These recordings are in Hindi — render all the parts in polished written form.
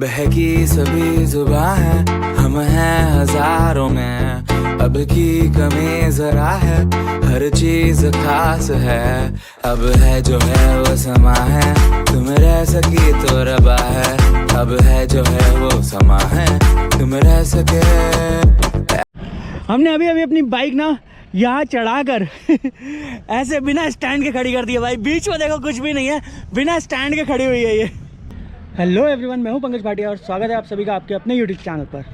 बहकी सभी जुबां है, हम हैं हजारों में, अब की कमी जरा है, हर चीज खास है। अब है जो है वो समा है, तुम रह सकी तो रबा है। अब है जो है वो समा है, तुम रह सके। हमने अभी अपनी बाइक ना यहाँ चढ़ाकर ऐसे बिना स्टैंड के खड़ी कर दी है भाई। बीच में देखो कुछ भी नहीं है, बिना स्टैंड के खड़ी हुई है ये। हेलो एवरीवन, मैं हूँ पंकज भाटिया और स्वागत है आप सभी का आपके अपने यूट्यूब चैनल पर।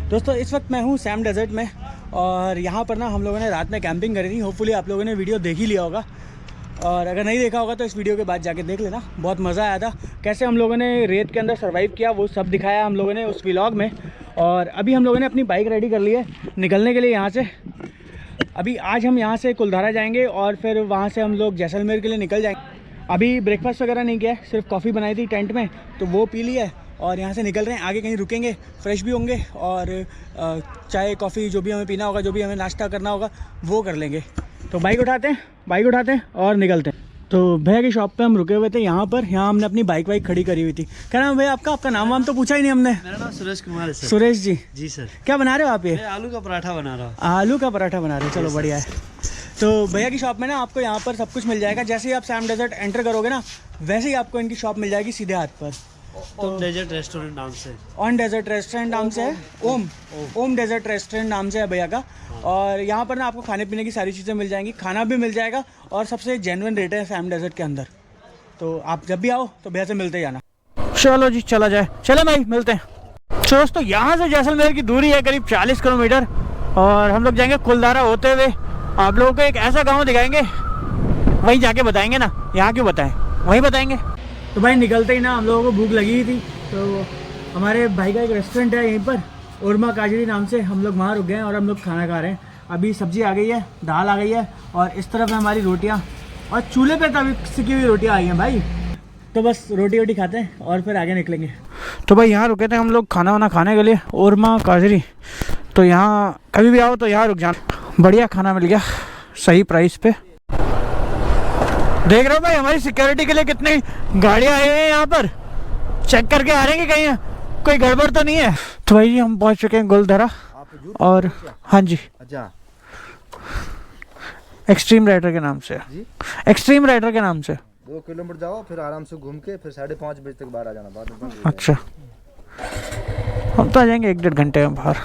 दोस्तों इस वक्त मैं हूँ सैम डेजर्ट में और यहाँ पर ना हम लोगों ने रात में कैंपिंग करी थी। होपफुली आप लोगों ने वीडियो देख ही लिया होगा और अगर नहीं देखा होगा तो इस वीडियो के बाद जाके देख लेना। बहुत मज़ा आया था, कैसे हम लोगों ने रेत के अंदर सर्वाइव किया वो सब दिखाया हम लोगों ने उस व्लॉग में। और अभी हम लोगों ने अपनी बाइक रेडी कर ली है निकलने के लिए यहाँ से। अभी आज हम यहाँ से कुलधारा जाएंगे और फिर वहाँ से हम लोग जैसलमेर के लिए निकल जाएंगे। अभी ब्रेकफास्ट वगैरह नहीं किया है, सिर्फ कॉफ़ी बनाई थी टेंट में तो वो पी ली है और यहाँ से निकल रहे हैं। आगे कहीं रुकेंगे, फ्रेश भी होंगे और चाय कॉफ़ी जो भी हमें पीना होगा, जो भी हमें नाश्ता करना होगा वो कर लेंगे। तो बाइक उठाते हैं और निकलते हैं। तो भैया की शॉप पे हम रुके हुए थे यहाँ पर। यहाँ हमने अपनी बाइक खड़ी करी हुई थी। क्या नाम भैया आपका नाम वाम तो पूछा ही नहीं हमने। मेरा नाम सुरेश कुमार है सर। सुरेश जी। जी सर। क्या बना रहे हो आप? ये आलू का पराठा बना रहा हूँ। आलू का पराठा बना रहे हो, चलो बढ़िया है। तो भैया की शॉप में ना आपको यहाँ पर सब कुछ मिल जाएगा। जैसे ही आप सैम डेजर्ट एंटर करोगे ना वैसे ही आपको इनकी शॉप मिल जाएगी सीधे हाथ पर। ओम डेजर्ट रेस्टोरेंट नाम से। ऑन डेजर्ट रेस्टोरेंट नाम से है। ओम डेजर्ट रेस्टोरेंट नाम से है भैया का। और यहाँ पर ना आपको खाने पीने की सारी चीज़ें मिल जाएंगी, खाना भी मिल जाएगा और सबसे जेन्युइन रेट है सैम डेजर्ट के अंदर। तो आप जब भी आओ तो भैया से मिलते जाना। चलो जी चला जाए, चले भाई मिलते हैं। तो दोस्तों यहाँ से जैसलमेर की दूरी है करीब 40 किलोमीटर और हम लोग जाएंगे कुलधारा होते हुए। आप लोगों को एक ऐसा गाँव दिखाएंगे, वहीं जाके बताएंगे ना, यहाँ क्यों बताएं, वहीं बताएंगे। तो भाई निकलते ही ना हम लोगों को भूख लगी हुई थी तो हमारे भाई का एक रेस्टोरेंट है यहीं पर, उर्मा काजरी नाम से। हम लोग वहाँ रुक गए हैं और हम लोग खाना खा रहे हैं। अभी सब्जी आ गई है, दाल आ गई है और इस तरफ है हमारी रोटियाँ और चूल्हे पे तभी सिकी हुई रोटियाँ आई हैं भाई। तो बस रोटी वोटी खाते हैं और फिर आगे निकलेंगे। तो भाई यहाँ रुके थे हम लोग खाना वाना खाने के लिए, उर्मा काजरी। तो यहाँ कभी भी आओ तो यहाँ रुक जाना, बढ़िया खाना मिल गया सही प्राइस पे। देख रहे हो भाई हमारी सिक्योरिटी के लिए कितनी गाड़ियाँ आई हुई हैं यहाँ पर, चेक करके आ रहे हैं कि कहीं कोई गड़बड़ तो नहीं है। तो भाई जी हम पहुँच चुके हैं कुलधारा और हाँ जी एक्सट्रीम राइडर के नाम से। एक्सट्रीम राइडर के नाम से 2 किलोमीटर जाओ फिर आराम से घूम के फिर 5:30 बजे तक बाहर आ जाना। बाद में अच्छा हम तो आ जाएंगे 1-1.5 घंटे में बाहर।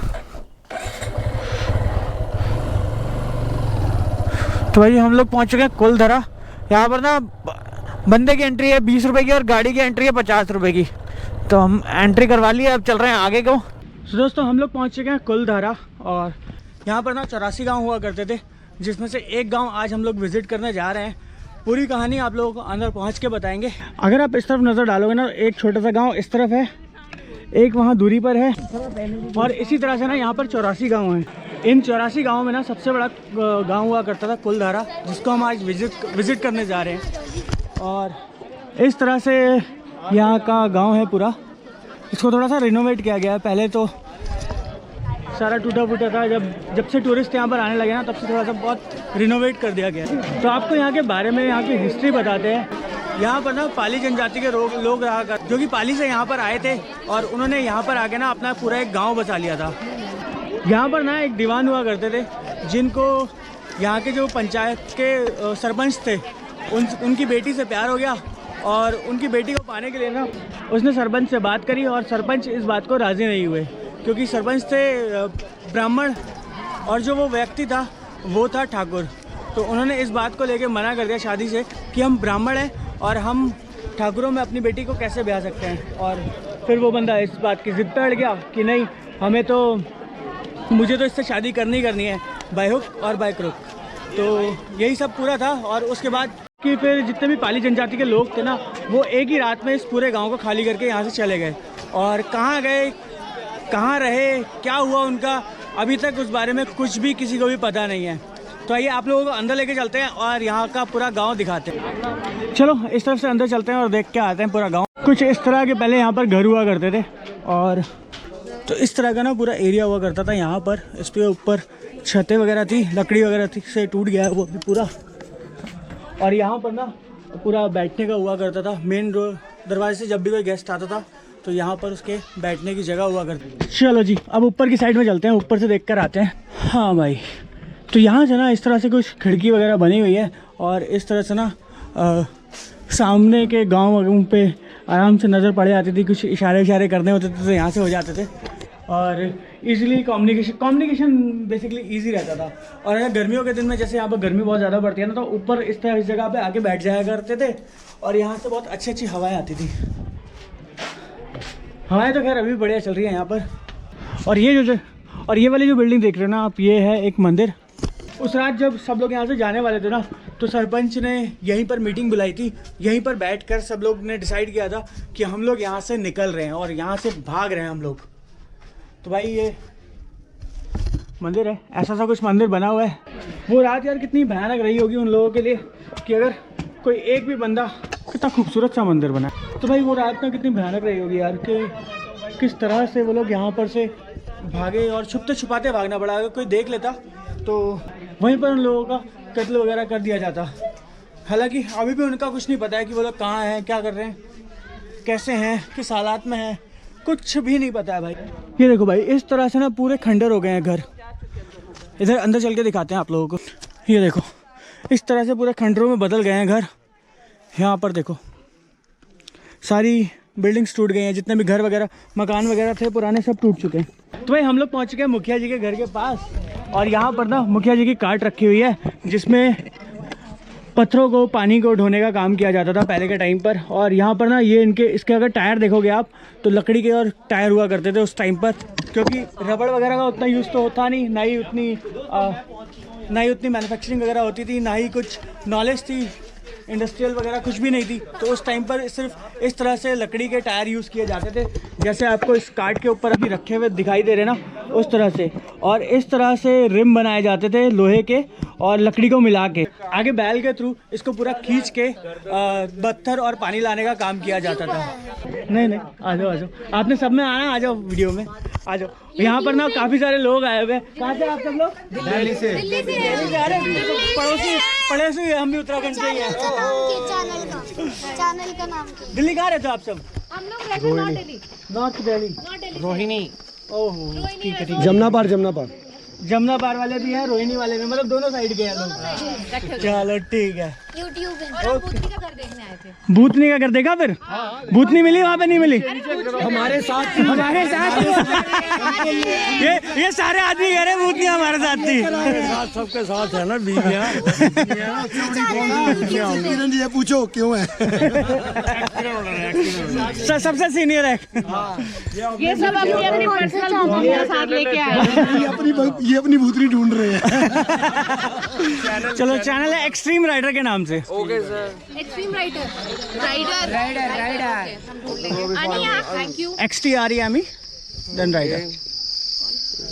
तो भाई हम लोग पहुंच चुके हैं कुलधारा। यहाँ पर ना बंदे की एंट्री है 20 रुपए की और गाड़ी की एंट्री है 50 रुपए की। तो हम एंट्री करवा लिए, अब चल रहे हैं आगे को। तो दोस्तों हम लोग पहुँच चुके हैं कुलधारा और यहाँ पर ना 84 गाँव हुआ करते थे, जिसमें से एक गांव आज हम लोग विजिट करने जा रहे हैं। पूरी कहानी आप लोगों को अंदर पहुंच के बताएंगे। अगर आप इस तरफ नज़र डालोगे ना, एक छोटा सा गांव इस तरफ है, एक वहां दूरी पर है और इसी तरह से ना यहाँ पर 84 गांव हैं। इन 84 गाँव में ना सबसे बड़ा गांव हुआ करता था कुलधारा, जिसको हम आज विजिट करने जा रहे हैं। और इस तरह से यहाँ का गाँव है पूरा। इसको थोड़ा सा रिनोवेट किया गया है, पहले तो सारा टूटा फूटा था। जब से टूरिस्ट यहाँ पर आने लगे ना तब से थोड़ा सा बहुत रिनोवेट कर दिया गया है। तो आपको यहाँ के बारे में, यहाँ की हिस्ट्री बताते हैं। यहाँ पर ना पाली जनजाति के लोग रहा कर, जो कि पाली से यहाँ पर आए थे और उन्होंने यहाँ पर आके ना अपना पूरा एक गांव बसा लिया था। यहाँ पर ना एक दीवान हुआ करते थे, जिनको यहाँ के जो पंचायत के सरपंच थे उनकी बेटी से प्यार हो गया और उनकी बेटी को पाने के लिए ना उसने सरपंच से बात करी और सरपंच इस बात को राज़ी नहीं हुए, क्योंकि सरपंच थे ब्राह्मण और जो वो व्यक्ति था वो था ठाकुर। तो उन्होंने इस बात को लेके मना कर दिया शादी से कि हम ब्राह्मण हैं और हम ठाकुरों में अपनी बेटी को कैसे ब्याह सकते हैं। और फिर वो बंदा इस बात की ज़िद पे अड़ गया कि नहीं, मुझे तो इससे शादी करनी है, बाय हुक और बाय क्रुक। तो यही सब पूरा था। और उसके बाद कि फिर जितने भी पाली जनजाति के लोग थे ना वो एक ही रात में इस पूरे गाँव को खाली करके यहाँ से चले गए। और कहाँ गए, कहाँ रहे, क्या हुआ उनका, अभी तक उस बारे में कुछ भी किसी को भी पता नहीं है। तो आइए आप लोगों को अंदर लेके चलते हैं और यहाँ का पूरा गांव दिखाते हैं। चलो इस तरफ से अंदर चलते हैं और देख के आते हैं पूरा गांव। कुछ इस तरह के पहले यहाँ पर घर हुआ करते थे और तो इस तरह का ना पूरा एरिया हुआ करता था यहाँ पर। इस पे ऊपर छतें वगैरह थी, लकड़ी वगैरह थी, से टूट गया है वो भी पूरा। और यहाँ पर ना पूरा बैठने का हुआ करता था। मेन दरवाजे से जब भी कोई गेस्ट आता था तो यहाँ पर उसके बैठने की जगह हुआ करती। चलो जी, अब ऊपर की साइड में चलते हैं, ऊपर से देख कर आते हैं। हाँ भाई, तो यहाँ से ना इस तरह से कुछ खिड़की वगैरह बनी हुई है और इस तरह से ना सामने के गाँव पे आराम से नज़र पड़ जाती थी। कुछ इशारे करने होते थे तो यहाँ से हो जाते थे और इजीली कम्युनिकेशन बेसिकली इजी रहता था। और अगर गर्मियों के दिन में जैसे यहाँ पर गर्मी बहुत ज़्यादा पड़ती है ना, तो ऊपर इस तरह इस जगह पे आके बैठ जाया करते थे और यहाँ से बहुत अच्छी हवाएं आती थी। हवाएं तो खैर अभी बढ़िया चल रही है यहाँ पर। और ये वाली जो बिल्डिंग देख रहे हो ना आप, ये है एक मंदिर। उस रात जब सब लोग यहाँ से जाने वाले थे ना, तो सरपंच ने यहीं पर मीटिंग बुलाई थी। यहीं पर बैठकर सब लोग ने डिसाइड किया था कि हम लोग यहाँ से निकल रहे हैं और यहाँ से भाग रहे हैं हम लोग। तो भाई ये मंदिर है, ऐसा सा कुछ मंदिर बना हुआ है। वो रात यार कितनी भयानक रही होगी उन लोगों के लिए कि अगर कोई एक भी बंदा, कितना खूबसूरत सा मंदिर बना है। तो भाई वो रात में कितनी भयानक रही होगी यार कि किस तरह से वो लोग यहाँ पर से भागे और छुपते छुपाते भागना पड़ा। अगर कोई देख लेता तो वहीं पर उन लोगों का कत्ल वगैरह कर दिया जाता। हालांकि अभी भी उनका कुछ नहीं पता है कि वो लोग कहाँ हैं, क्या कर रहे हैं, कैसे हैं, किस हालात में हैं, कुछ भी नहीं पता है भाई। ये देखो भाई, इस तरह से ना पूरे खंडर हो गए हैं घर। इधर अंदर चल के दिखाते हैं आप लोगों को। ये देखो, इस तरह से पूरे खंडरों में बदल गए हैं घर। यहाँ पर देखो सारी बिल्डिंग्स टूट गई हैं, जितने भी घर वगैरह मकान वगैरह थे पुराने सब टूट चुके हैं। तो भाई हम लोग पहुँच चुके हैं मुखिया जी के घर के पास और यहाँ पर ना मुखिया जी की कार्ट रखी हुई है जिसमें पत्थरों को, पानी को ढोने का काम किया जाता था पहले के टाइम पर। और यहाँ पर ना ये इसके अगर टायर देखोगे आप तो लकड़ी के और टायर हुआ करते थे उस टाइम पर, क्योंकि रबड़ वगैरह का उतना यूज़ तो होता नहीं, ना ही उतनी मैन्युफैक्चरिंग वगैरह होती थी, ना ही कुछ नॉलेज थी इंडस्ट्रियल वगैरह, कुछ भी नहीं थी। तो उस टाइम पर सिर्फ इस तरह से लकड़ी के टायर यूज़ किए जाते थे, जैसे आपको इस कार्ट के ऊपर अभी रखे हुए दिखाई दे रहे ना, उस तरह से। और इस तरह से रिम बनाए जाते थे लोहे के और लकड़ी को मिला के आगे बैल के थ्रू इसको पूरा खींच के पत्थर और पानी लाने का काम किया जाता था। नहीं, आ जाओ, आपने सब में आना, आ जाओ वीडियो में, आ जाओ। यहाँ पर ना काफ़ी सारे लोग आए हुए हैं। कहाँ से आप सब लोग? दिल्ली से आ रहे हैं। पड़ोसी हम भी उत्तराखंड से ही हैं। चैनल का नाम क्या? दिल्ली कहाँ रहते हो आप सब? हम लोग रहते हैं नॉर्थ दिल्ली। रोहिणी। ओहो, ठीक है। जमुना पार वाले भी हैं, रोहिणी वाले भी, मतलब दोनों साइड के हैं लोग। चलो ठीक है। यूट्यूब पे भूतनी का घर देखने आए थे। भूतनी का घर देखा फिर? भूतनी मिली वहाँ पे? नहीं मिली। हमारे साथ ये सारे आदमी कह रहे भूतनी हमारे साथ थी। सबके साथ है ना बीवियाँ। ये पूछो क्यों है? सबसे सीनियर है। ये सब अपनी पर्सनल भूतनियाँ साथ लेके आए। ये अपनी भूतनी ढूंढ रहे हैं। चलो, चैनल है एक्सट्रीम राइडर के नाम से। Okay sir. Extreme rider. अनिया, thank you. XTREME then rider.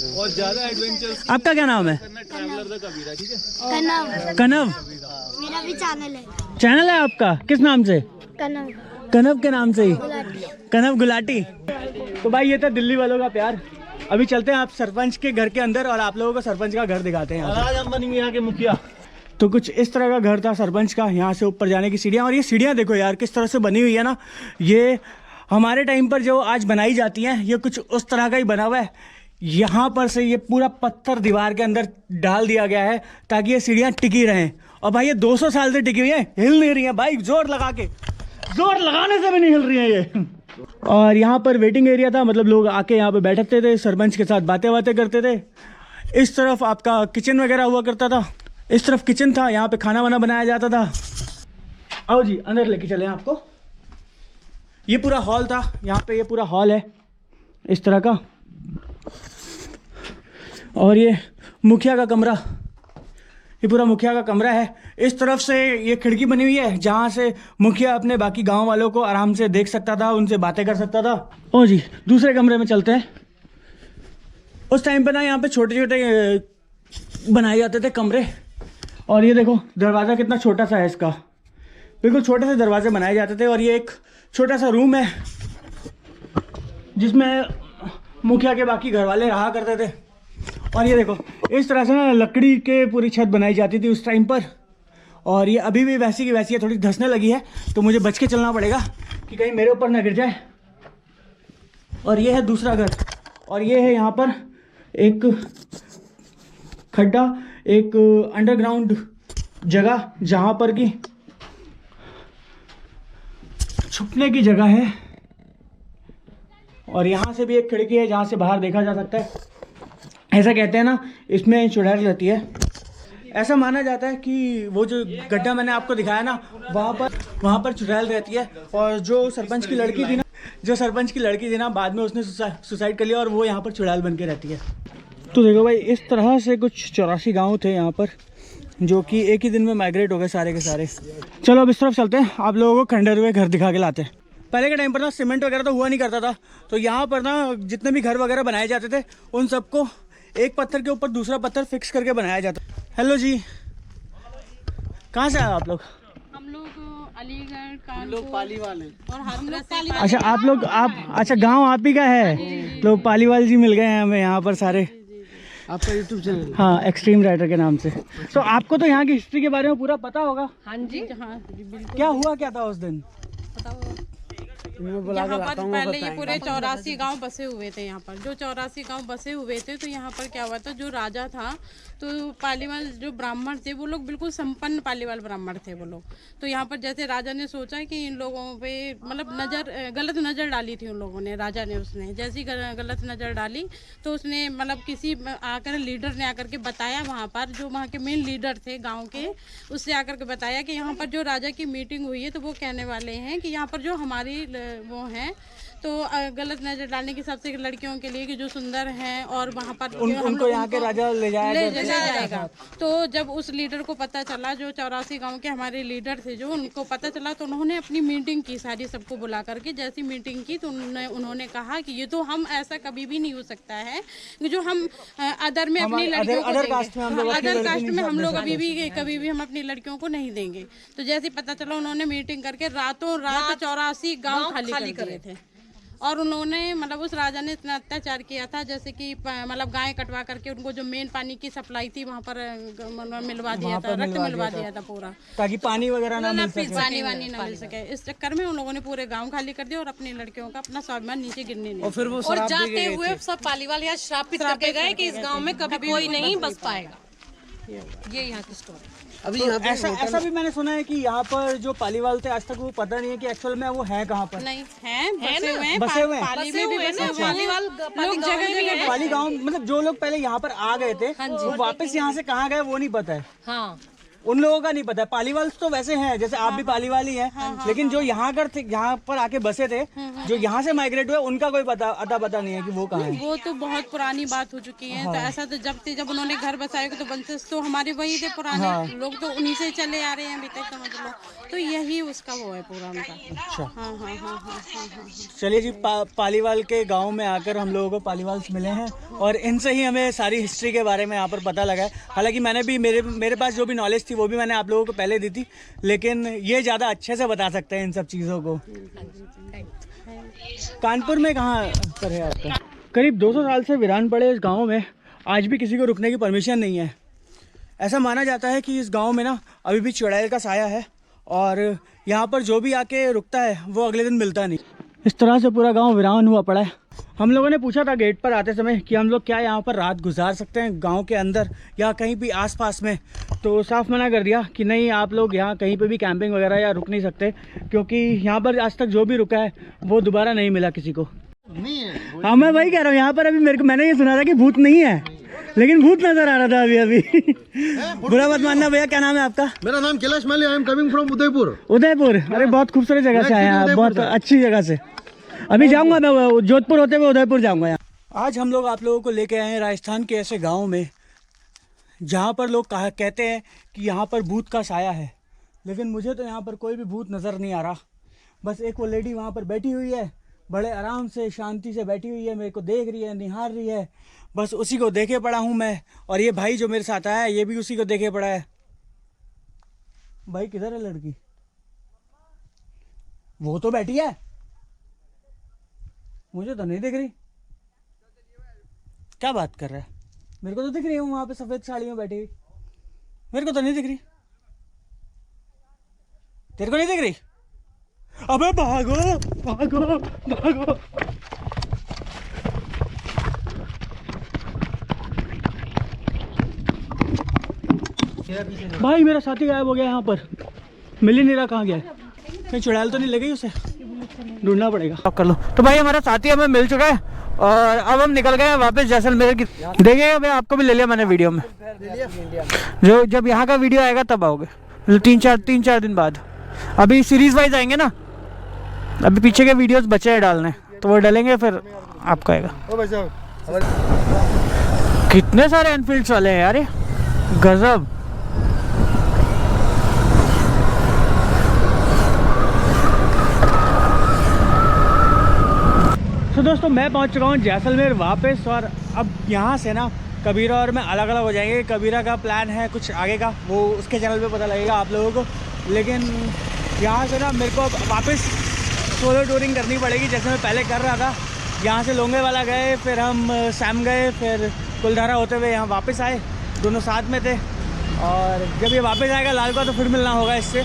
बहुत ज्यादा एडवेंचर। आपका क्या नाम है? कनव। मेरा भी चैनल है। चैनल है आपका? किस नाम से? कनव के नाम से ही? कनव गुलाटी। तो भाई ये था दिल्ली वालों का प्यार। अभी चलते हैं आप सरपंच के घर के अंदर और आप लोगों को सरपंच का घर दिखाते हैं। आज हम बनेंगे यहाँ के मुखिया। तो कुछ इस तरह का घर था सरपंच का। यहाँ से ऊपर जाने की सीढ़ियाँ, और ये सीढ़ियाँ देखो यार किस तरह से बनी हुई है ना। ये हमारे टाइम पर जो आज बनाई जाती हैं, ये कुछ उस तरह का ही बना हुआ है। यहाँ पर से ये पूरा पत्थर दीवार के अंदर डाल दिया गया है ताकि ये सीढ़ियाँ टिकी रहें। और भाई ये 200 साल से टिकी हुई है, हिल नहीं रही है भाई। जोर लगाने से भी नहीं हिल रही है ये। और यहाँ पर वेटिंग एरिया था, मतलब लोग आके यहाँ पे बैठते थे, सरपंच के साथ बातें करते थे। इस तरफ आपका किचन वगैरह हुआ करता था, इस तरफ किचन था, यहाँ पे खाना वाना बनाया जाता था। आओ जी अंदर लेके चले आपको। ये पूरा हॉल था, यहाँ पे ये पूरा हॉल है इस तरह का। और ये मुखिया का कमरा, ये पूरा मुखिया का कमरा है। इस तरफ से ये खिड़की बनी हुई है जहाँ से मुखिया अपने बाकी गांव वालों को आराम से देख सकता था, उनसे बातें कर सकता था। ओ जी दूसरे कमरे में चलते हैं। उस टाइम पे ना यहाँ पे छोटे छोटे बनाए जाते थे कमरे। और ये देखो दरवाज़ा कितना छोटा सा है इसका, बिल्कुल छोटे से दरवाजे बनाए जाते थे। और ये एक छोटा सा रूम है जिसमें मुखिया के बाकी घर वाले रहा करते थे। और ये देखो इस तरह से ना लकड़ी के पूरी छत बनाई जाती थी उस टाइम पर। और ये अभी भी वैसी की वैसी है, थोड़ी धंसने लगी है, तो मुझे बच के चलना पड़ेगा कि कहीं मेरे ऊपर ना गिर जाए। और ये है दूसरा घर, और ये है यहाँ पर एक खड्डा, एक अंडरग्राउंड जगह जहाँ पर कि छुपने की जगह है। और यहाँ से भी एक खिड़की है जहाँ से बाहर देखा जा सकता है। ऐसा कहते हैं ना, इसमें चुड़ैल रहती है। ऐसा माना जाता है कि वो जो गड्ढा मैंने आपको दिखाया ना, वहाँ पर चुड़ैल रहती है। और जो सरपंच की लड़की थी ना, बाद में उसने सुसाइड कर लिया और वो यहाँ पर चुड़ैल बन के रहती है। तो देखो भाई, इस तरह से कुछ 84 गाँव थे यहाँ पर, जो कि एक ही दिन में माइग्रेट हो गए सारे के सारे। चलो अब इस तरफ चलते हैं, आप लोगों को खंडर हुए घर दिखा के लाते हैं। पहले के टाइम पर ना सीमेंट वगैरह तो हुआ नहीं करता था, तो यहाँ पर ना जितने भी घर वगैरह बनाए जाते थे उन सबको एक पत्थर के ऊपर दूसरा पत्थर फिक्स करके बनाया जाता। हेलो जी, कहाँ से आए आप लोग? हम लोग अलीगढ़ का, हम लोग पालीवाल हैं। और हाथरस से। अच्छा आप लोग, अच्छा गांव आप ही का है? लोग पालीवाल जी मिल गए हैं हमें यहाँ पर सारे। आपका यूट्यूब चैनल? हाँ, एक्सट्रीम राइडर के नाम से। तो आपको तो यहाँ की हिस्ट्री के बारे में पूरा पता होगा। हाँ जी, हाँ बिल्कुल। क्या हुआ क्या था उस दिन? यहाँ पर पहले ये पूरे 84 गांव बसे हुए थे। यहाँ पर जो 84 गांव बसे हुए थे, तो यहाँ पर क्या हुआ था, जो राजा था, तो पालीवाल जो ब्राह्मण थे वो लोग बिल्कुल संपन्न पालीवाल ब्राह्मण थे वो लोग। तो यहाँ पर जैसे राजा ने सोचा कि इन लोगों पे मतलब गलत नज़र डाली थी उन लोगों ने, राजा ने, उसने जैसी गलत नज़र डाली तो उसने मतलब किसी आकर लीडर ने आकर के बताया, वहाँ पर जो वहाँ के मेन लीडर थे गाँव के, उससे आकर के बताया कि यहाँ पर जो राजा की मीटिंग हुई है तो वो कहने वाले हैं कि यहाँ पर जो हमारी वो हैं, तो गलत नजर डालने की सबसे लड़कियों के लिए कि जो सुंदर हैं, और वहाँ पर उनको यहाँ के राजा ले जाएगा। तो जब उस लीडर को पता चला, जो 84 गांव के हमारे लीडर थे, जो उनको पता चला, तो उन्होंने अपनी मीटिंग की, सारी सबको बुला करके। जैसी मीटिंग की तो उन्होंने कहा कि ये तो हम, ऐसा कभी भी नहीं हो सकता है जो हम अदर में अपनी लड़कियों को, अदर कास्ट में हम लोग कभी भी हम अपनी लड़कियों को नहीं देंगे। तो जैसे पता चला, उन्होंने मीटिंग करके रातों रात 84 गाँव खाली कर दिए थे। और उन्होंने मतलब उस राजा ने इतना अत्याचार किया था, जैसे कि मतलब गाय कटवा करके उनको जो मेन पानी की सप्लाई थी वहाँ पर मिलवा दिया था, रक्त मिलवा दिया था पूरा, ताकि पानी वगैरह ना मिल सके, पानी वानी ना मिल सके। इस चक्कर में उन लोगों ने पूरे गांव खाली कर दिया और अपनी लड़कियों का अपना स्वाभिमान नीचे गिरने नहीं। और फिर वो और जाते हुए सब पालीवाल यहाँ श्रापित करके गए कि इस गांव में कभी कोई नहीं बस पाएगा। ये यहाँ की स्टोरी। अभी यहाँ पे ऐसा भी मैंने सुना है कि यहाँ पर जो पालीवाल थे, आज तक वो पता नहीं है कि एक्चुअल में वो है कहाँ पर। नहीं है, बसे हुए हैं, बसे हुए हैं, पाली में भी बसे हुए हैं। पालीवाल लोग जगह पाली गांव, मतलब जो लोग पहले यहाँ पर आ गए थे वो वापस यहाँ से कहाँ गए वो नहीं पता है। हाँ, उन लोगों का नहीं पता है। पालीवाल तो वैसे हैं, जैसे आप भी पालीवाल ही हैं, लेकिन जो यहाँ पर आके बसे थे, जो यहाँ से माइग्रेट हुए, उनका कोई पता नहीं है कि वो कहाँ है। वो तो बहुत पुरानी बात हो चुकी है। तो ऐसा तो जब उन्होंने घर बसाए तो वंशज तो हमारे वही थे पुराने लोग, तो उन्हीं से चले आ रहे हैं अभी तक, समझ लो। तो यही उसका वो है पूरा उनका। अच्छा, हाँ। चलिए जी, पालीवाल के गांव में आकर हम लोगों को पालीवाल मिले हैं और इनसे ही हमें सारी हिस्ट्री के बारे में यहाँ पर पता लगा है। हालांकि मैंने भी मेरे पास जो भी नॉलेज थी वो भी मैंने आप लोगों को पहले दी थी, लेकिन ये ज़्यादा अच्छे से बता सकते हैं इन सब चीज़ों को। कानपुर में कहाँ पर है आपका? करीब 200 साल से वीरान पड़े इस गांव में आज भी किसी को रुकने की परमिशन नहीं है। ऐसा माना जाता है कि इस गांव में ना अभी भी चुड़ैल का साया है और यहाँ पर जो भी आके रुकता है वो अगले दिन मिलता नहीं। इस तरह से पूरा गांव वीरान हुआ पड़ा है। हम लोगों ने पूछा था गेट पर आते समय कि हम लोग क्या यहाँ पर रात गुजार सकते हैं गांव के अंदर या कहीं भी आसपास में, तो साफ मना कर दिया कि नहीं, आप लोग यहाँ कहीं पे भी कैंपिंग वगैरह या रुक नहीं सकते, क्योंकि यहाँ पर आज तक जो भी रुका है वो दोबारा नहीं मिला किसी को। हाँ, मैं वही कह रहा हूँ, यहाँ पर अभी मैंने ये सुना था कि भूत नहीं है, लेकिन भूत नजर आ रहा था अभी। बुरा मत मानना भैया। क्या नाम है आपका? मेरा नाम Kailash Mali, I am coming from Udaipur. Udaipur, अरे बहुत खूबसूरत जगह से आए हैं, बहुत अच्छी जगह से। अभी जाऊंगा मैं, जोधपुर होते हुए उदयपुर जाऊंगा। यहाँ आज हम लोग आप लोगों को लेके आए हैं राजस्थान के ऐसे गांव में जहाँ पर लोग कहते हैं कि यहाँ पर भूत का साया है, लेकिन मुझे तो यहाँ पर कोई भी भूत नज़र नहीं आ रहा। बस एक वो लेडी वहाँ पर बैठी हुई है, बड़े आराम से शांति से बैठी हुई है, मेरे को देख रही है, निहार रही है। बस उसी को देखे पड़ा हूँ मैं, और ये भाई जो मेरे साथ आया है ये भी उसी को देखे पड़ा है। भाई किधर है लड़की? वो तो बैठी है, मुझे तो नहीं दिख रही। क्या बात कर रहा है? मेरे को तो दिख रही है वहां पे सफेद साड़ी में बैठी हुई, मेरे को तो नहीं दिख रही। तेरे को नहीं दिख रही? अबे भागो भागो भागो। भाई मेरा साथी गायब हो गया यहाँ पर, मिल ही नहीं रहा, कहाँ गया है? कहीं चुड़ैल तो नहीं लगी उसे, ढूंढना पड़ेगा। कर लो। तो भाई हमारा साथी हमें मिल चुका है और अब हम निकल गए हैं वापस जैसलमेर की। देखिएगा भाई, आपको भी ले लिया मैंने वीडियो में, जो जब यहाँ का वीडियो आएगा तब आओगे, 3-4 दिन बाद। अभी सीरीज वाइज आएंगे ना, अभी पीछे के वीडियोस बचे हैं डालने, तो वो डालेंगे फिर आपका आएगा। कितने सारे एनफील्ड्स वाले हैं यार, ये गजब। तो दोस्तों मैं पहुंच चुका हूँ जैसलमेर वापस, और अब यहाँ से ना कबीरा और मैं अलग अलग हो जाएंगे। कबीरा का प्लान है कुछ आगे का, वो उसके चैनल पे पता लगेगा आप लोगों को, लेकिन यहाँ से ना मेरे को वापस सोलो टूरिंग करनी पड़ेगी जैसे मैं पहले कर रहा था। यहाँ से लोंगेवाला गए, फिर हम सैम गए, फिर कुलधारा होते हुए यहाँ वापस आए, दोनों साथ में थे। और जब ये वापस आएगा लाल का तो फिर मिलना होगा इससे।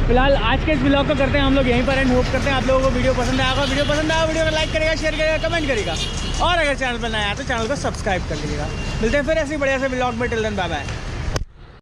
फिलहाल आज के इस ब्लॉग को करते हैं हम लोग यहीं पर एंड। होप करते हैं आप लोगों को वीडियो पसंद आएगा। वीडियो पसंद आया वीडियो को लाइक करेगा, शेयर करेगा, कमेंट करेगा, और अगर चैनल पर नया है तो चैनल को सब्सक्राइब कर लीजिएगा। मिलते हैं फिर ऐसे बढ़िया से ब्लॉग में। Till then bye bye.